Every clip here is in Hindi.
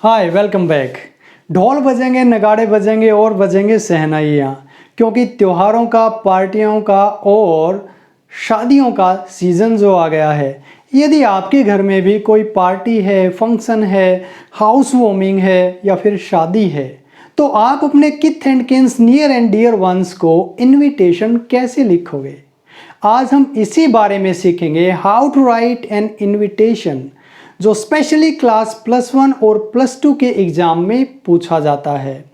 Hi welcome back. ढोल बजेंगे, नगाड़े बजेंगे और बजेंगे शहनाइयाँ, क्योंकि त्योहारों का, पार्टियों का और शादियों का सीज़न जो आ गया है। यदि आपके घर में भी कोई पार्टी है, फंक्शन है, हाउस वार्मिंग है या फिर शादी है, तो आप अपने kith and kins, near and dear ones को इनविटेशन कैसे लिखोगे। आज हम इसी बारे में सीखेंगे, how to write an invitation, जो स्पेशली क्लास +1 और +2 के एग्जाम में पूछा जाता है।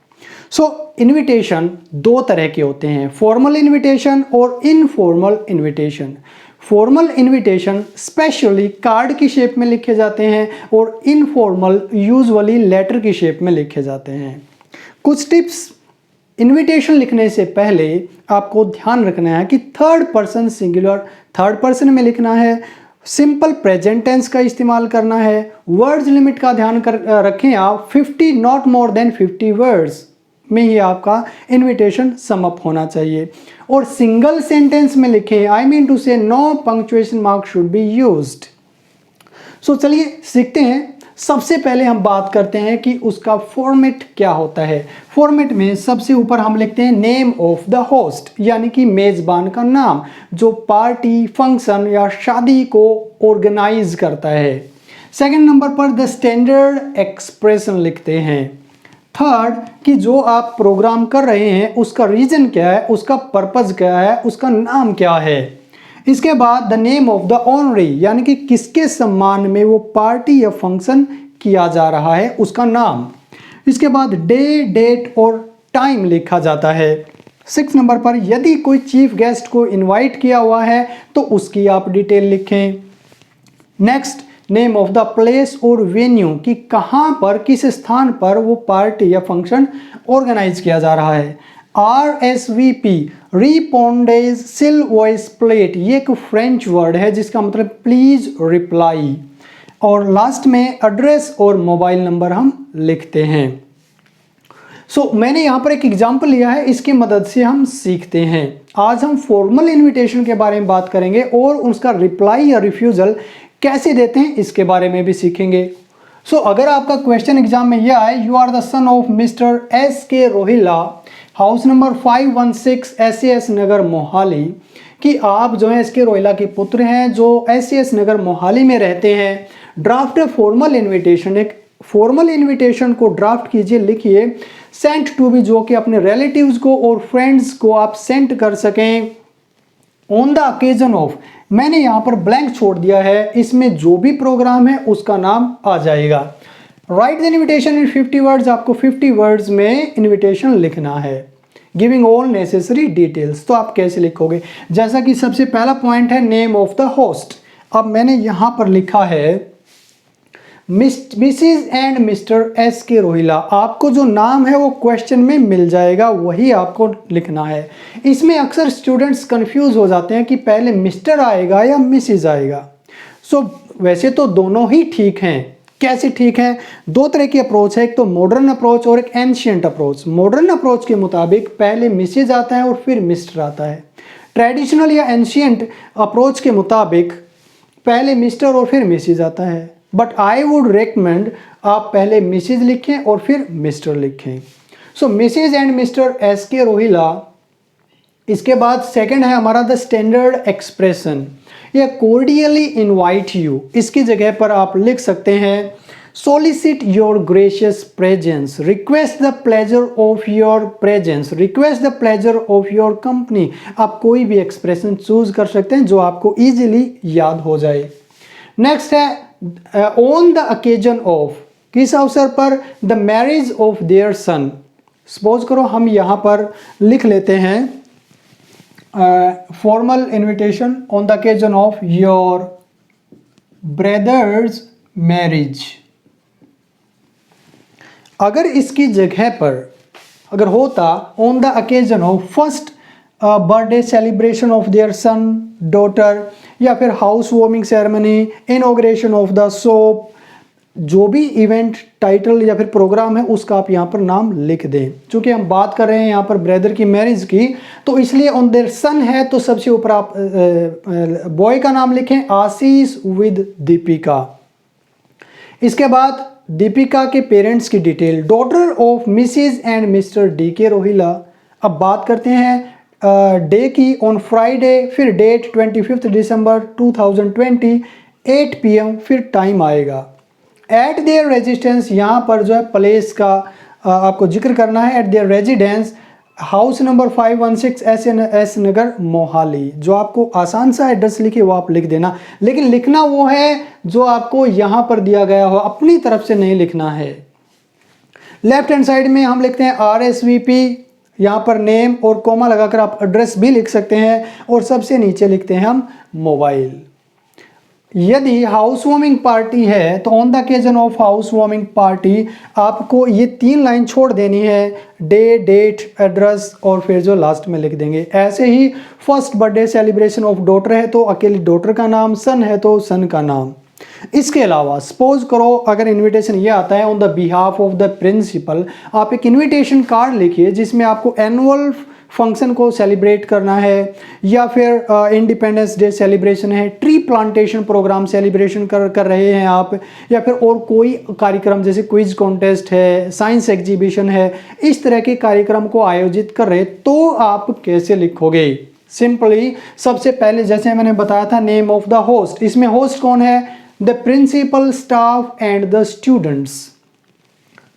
इनविटेशन दो तरह के होते हैं, फॉर्मल इनविटेशन और informal invitation. Formal invitation specially card की शेप में लिखे जाते हैं और इनफॉर्मल यूजुअली लेटर की शेप में लिखे जाते हैं। कुछ टिप्स, इनविटेशन लिखने से पहले आपको ध्यान रखना है कि third person singular, third person में लिखना है, सिंपल प्रेजेंट टेंस का इस्तेमाल करना है, वर्ड्स लिमिट का ध्यान रखें आप, 50 नॉट मोर देन 50 वर्ड्स में ही आपका इनविटेशन समअप होना चाहिए। और सिंगल सेंटेंस में लिखें, I mean to say no punctuation mark should be used. चलिए सीखते हैं। सबसे पहले हम बात करते हैं कि उसका फॉर्मेट क्या होता है। फॉर्मेट में सबसे ऊपर हम लिखते हैं नेम ऑफ द होस्ट, यानी कि मेज़बान का नाम, जो पार्टी, फंक्शन या शादी को ऑर्गेनाइज करता है। सेकंड नंबर पर द स्टैंडर्ड एक्सप्रेशन लिखते हैं। थर्ड, कि जो आप प्रोग्राम कर रहे हैं उसका रीजन क्या है, उसका पर्पज़ क्या है, उसका नाम क्या है। इसके बाद the name of the honoree, यानी कि किसके सम्मान में वो पार्टी या फंक्शन किया जा रहा है, उसका नाम। इसके बाद डे, डेट और टाइम लिखा जाता है। 6 नंबर पर यदि कोई चीफ गेस्ट को इनवाइट किया हुआ है तो उसकी आप डिटेल लिखें। Next, name of the place और वेन्यू, कि कहाँ पर, किस स्थान पर वो पार्टी या फंक्शन ऑर्गेनाइज किया जा रहा है। RSVP, रिस्पॉन्डेज सिल वॉइस प्लेट, ये एक फ्रेंच वर्ड है जिसका मतलब प्लीज रिप्लाई। और लास्ट में एड्रेस और मोबाइल नंबर हम लिखते हैं। मैंने यहाँ पर एक एग्जाम्पल लिया है, इसकी मदद से हम सीखते हैं। आज हम फॉर्मल इनविटेशन के बारे में बात करेंगे और उसका रिप्लाई या रिफ्यूजल कैसे देते हैं इसके बारे में भी सीखेंगे। अगर आपका क्वेश्चन एग्जाम में यह आए, you are the son of mister SK Rohila, house number 516 SAS Nagar Mohali, कि आप जो है SK रोहिला के पुत्र हैं जो SAS नगर मोहाली में रहते हैं। ड्राफ्ट फॉर्मल इनविटेशन, एक फॉर्मल इनविटेशन को ड्राफ्ट कीजिए, लिखिए सेंट टू बी, जो कि अपने रिलेटिव्स को और फ्रेंड्स को आप सेंड कर सकें। ऑन द ओकेजन ऑफ, मैंने यहाँ पर ब्लैंक छोड़ दिया है, इसमें जो भी प्रोग्राम है उसका नाम आ जाएगा। Right the invitation in 50 words, आपको 50 वर्ड्स में इनविटेशन लिखना है। गिविंग ऑल नेसेसरी डिटेल्स, तो आप कैसे लिखोगे, जैसा कि सबसे पहला पॉइंट है नेम ऑफ द होस्ट। अब मैंने यहाँ पर लिखा है Mrs and mister SK Rohila, आपको जो नाम है वो क्वेश्चन में मिल जाएगा, वही आपको लिखना है। इसमें अक्सर स्टूडेंट्स कंफ्यूज हो जाते हैं कि पहले मिस्टर आएगा या मिसिज आएगा। वैसे तो दोनों ही ठीक हैं। कैसे ठीक है, दो तरह की अप्रोच है, एक तो मॉडर्न अप्रोच और एक एंशिएंट अप्रोच। मॉडर्न अप्रोच के मुताबिक पहले मिसिज आता है और फिर मिस्टर आता है। ट्रेडिशनल या एंशिएंट अप्रोच के मुताबिक पहले मिस्टर और फिर मिसिज आता है। बट आई वुड रेकमेंड आप पहले मिसिज लिखें और फिर मिस्टर लिखें। Mrs and mister SK Rohila. इसके बाद सेकंड है हमारा द स्टैंडर्ड एक्सप्रेशन, या कोर्डियली इनवाइट यू, इसकी जगह पर आप लिख सकते हैं solicit your gracious presence, request the pleasure of your presence, request the pleasure of your company. आप कोई भी एक्सप्रेशन चूज कर सकते हैं जो आपको इजीली याद हो जाए। नेक्स्ट है ऑन द ओकेजन ऑफ, किस अवसर पर, the marriage of their son. Suppose करो हम यहाँ पर लिख लेते हैं formal invitation on the occasion of your brother's marriage. अगर इसकी जगह पर अगर होता on the occasion of first birthday celebration of their son daughter, या फिर house warming ceremony, inauguration of the shop, जो भी इवेंट टाइटल या फिर प्रोग्राम है उसका आप यहाँ पर नाम लिख दें। चूँकि हम बात कर रहे हैं यहाँ पर ब्रदर की मैरिज की, तो इसलिए ऑन देयर सन है तो सबसे ऊपर आप बॉय का नाम लिखें आशीष विद दीपिका। इसके बाद दीपिका के पेरेंट्स की detail, daughter of Mrs and mister D K Rohila. अब बात करते हैं डे की, ऑन फ्राइडे, फिर डेट 25 दिसंबर 2020 8 PM, फिर टाइम आएगा। एट देयर रेजिडेंस, यहाँ पर जो है प्लेस का आपको जिक्र करना है। At their residence, house number 516 S Nagar Mohali. जो आपको आसान सा एड्रेस लिखे वो आप लिख देना, लेकिन लिखना वो है जो आपको यहाँ पर दिया गया हो, अपनी तरफ से नहीं लिखना है। लेफ्ट हैंड साइड में हम लिखते हैं RSVP, यहाँ पर नेम और कोमा लगाकर आप एड्रेस भी लिख सकते हैं, और सबसे नीचे लिखते हैं हम मोबाइल। यदि हाउस वार्मिंग पार्टी है तो on the occasion of house warming party आपको ये 3 लाइन छोड़ देनी है, डे, डेट, एड्रेस, और फिर जो लास्ट में लिख देंगे। ऐसे ही first birthday celebration of daughter है तो अकेली डॉटर का नाम, सन है तो सन का नाम। इसके अलावा सपोज करो अगर इनविटेशन ये आता है on the behalf of the principal, आप एक इनविटेशन कार्ड लिखिए जिसमें आपको एनुअल फंक्शन को सेलिब्रेट करना है, या फिर इंडिपेंडेंस डे सेलिब्रेशन है, ट्री प्लांटेशन प्रोग्राम सेलिब्रेशन कर रहे हैं आप, या फिर और कोई कार्यक्रम जैसे क्विज कॉन्टेस्ट है, साइंस एग्जीबिशन है, इस तरह के कार्यक्रम को आयोजित कर रहे, तो आप कैसे लिखोगे? सिंपली सबसे पहले जैसे मैंने बताया था नेम ऑफ द होस्ट, इसमें होस्ट कौन है? The principal, staff and the students.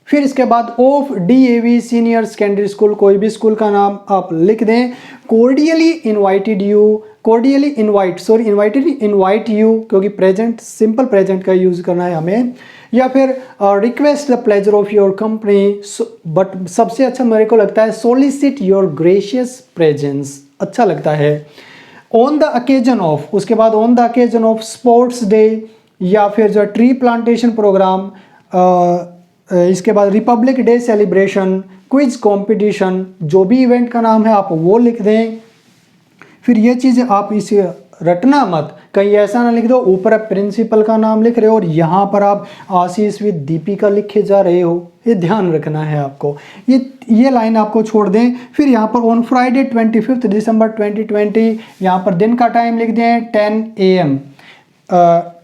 फिर इसके बाद of DAV senior secondary school, कोई भी स्कूल का नाम आप लिख दें। Cordially invited you, cordially invite you, क्योंकि प्रेजेंट, सिंपल प्रेजेंट का यूज करना है हमें। या फिर request the pleasure of your company, but सबसे अच्छा मेरे को लगता है सोलिसिट योर ग्रेशियस प्रेजेंस, अच्छा लगता है। ऑन द अकेजन ऑफ, उसके बाद on the occasion of sports day, या फिर जो ट्री प्लांटेशन प्रोग्राम, इसके बाद Republic day celebration, quiz competition, जो भी इवेंट का नाम है आप वो लिख दें। फिर ये चीज़ें आप इसे रटना मत, कहीं ऐसा ना लिख दो ऊपर प्रिंसिपल का नाम लिख रहे हो और यहाँ पर आप आशीष विद दीपिका लिखे जा रहे हो, ये ध्यान रखना है आपको। ये लाइन आपको छोड़ दें। फिर यहाँ पर ऑन फ्राइडे 25 दिसंबर 2020, यहाँ पर दिन का टाइम लिख दें 10 AM।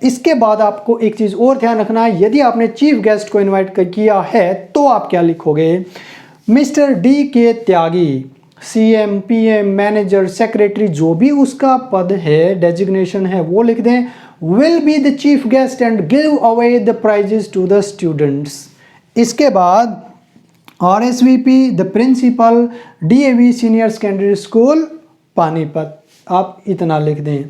इसके बाद आपको एक चीज़ और ध्यान रखना है, यदि आपने चीफ गेस्ट को इनवाइट किया है तो आप क्या लिखोगे? मिस्टर डी के त्यागी, CM, PM, मैनेजर, सेक्रेटरी, जो भी उसका पद है, डेजिग्नेशन है, वो लिख दें। Will be the chief guest and give away the prizes to the students. इसके बाद RSVP, the principal, DAV senior secondary school Panipat, आप इतना लिख दें।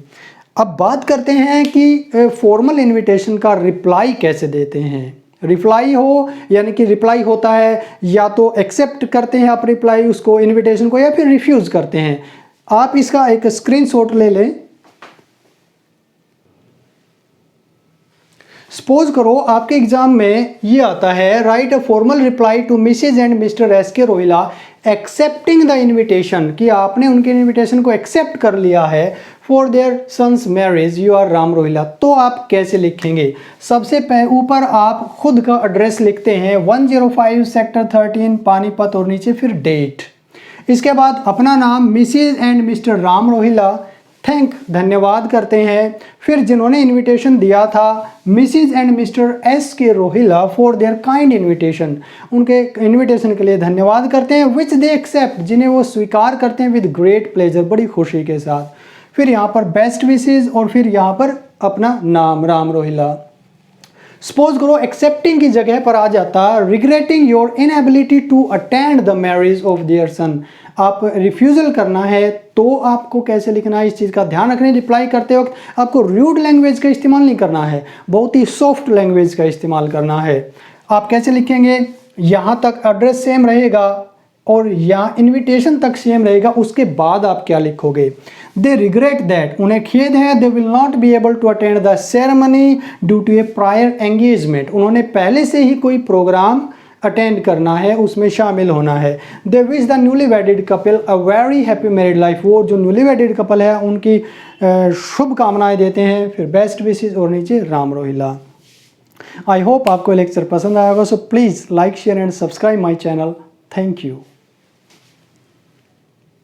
अब बात करते हैं कि फॉर्मल इनविटेशन का रिप्लाई कैसे देते हैं। रिप्लाई हो यानी कि रिप्लाई होता है, या तो एक्सेप्ट करते हैं आप रिप्लाई उसको, इनविटेशन को, या फिर रिफ्यूज़ करते हैं। आप इसका एक स्क्रीनशॉट ले लें। सपोज करो आपके एग्जाम में ये आता है, write a formal reply to Mrs and mister SK Rohila accepting the invitation, कि आपने उनके इन्विटेशन को एक्सेप्ट कर लिया है for their son's marriage, you are Ram Rohila. तो आप कैसे लिखेंगे? सबसे ऊपर आप खुद का एड्रेस लिखते हैं 105 सेक्टर 13 पानीपत, और नीचे फिर डेट। इसके बाद अपना नाम Mrs and mister Ram Rohila, धन्यवाद करते हैं। फिर जिन्होंने इनविटेशन दिया था Mrs and mister SK Rohila for their kind invitation, उनके इनविटेशन के लिए धन्यवाद करते हैं। विच दे एक्सेप्ट, जिन्हें वो स्वीकार करते हैं विद ग्रेट प्लेजर, बड़ी खुशी के साथ। फिर यहाँ पर बेस्ट विशेज, और फिर यहाँ पर अपना नाम राम रोहिला। सपोज करो एक्सेप्टिंग की जगह पर आ जाता regretting your inability to attend the marriage of their son, आप रिफ्यूज़ल करना है तो आपको कैसे लिखना है, इस चीज़ का ध्यान रखना है। रिप्लाई करते वक्त आपको रूड लैंग्वेज का इस्तेमाल नहीं करना है, बहुत ही सॉफ्ट लैंग्वेज का इस्तेमाल करना है। आप कैसे लिखेंगे? यहाँ तक एड्रेस सेम रहेगा और यहाँ इनविटेशन तक सेम रहेगा, उसके बाद आप क्या लिखोगे? दे रिग्रेट दैट, उन्हें खेद है, they will not be able to attend the ceremony due to a prior engagement, उन्होंने पहले से ही कोई प्रोग्राम अटेंड करना है, उसमें शामिल होना है। They wish the newly wedded couple a very happy married life, वो जो न्यूली वेडिड कपल है उनकी शुभकामनाएं देते हैं। फिर बेस्ट विशेज और नीचे राम रोहिला। आई होप आपको लेक्चर पसंद आया होगा, so please like share and subscribe my channel. Thank you.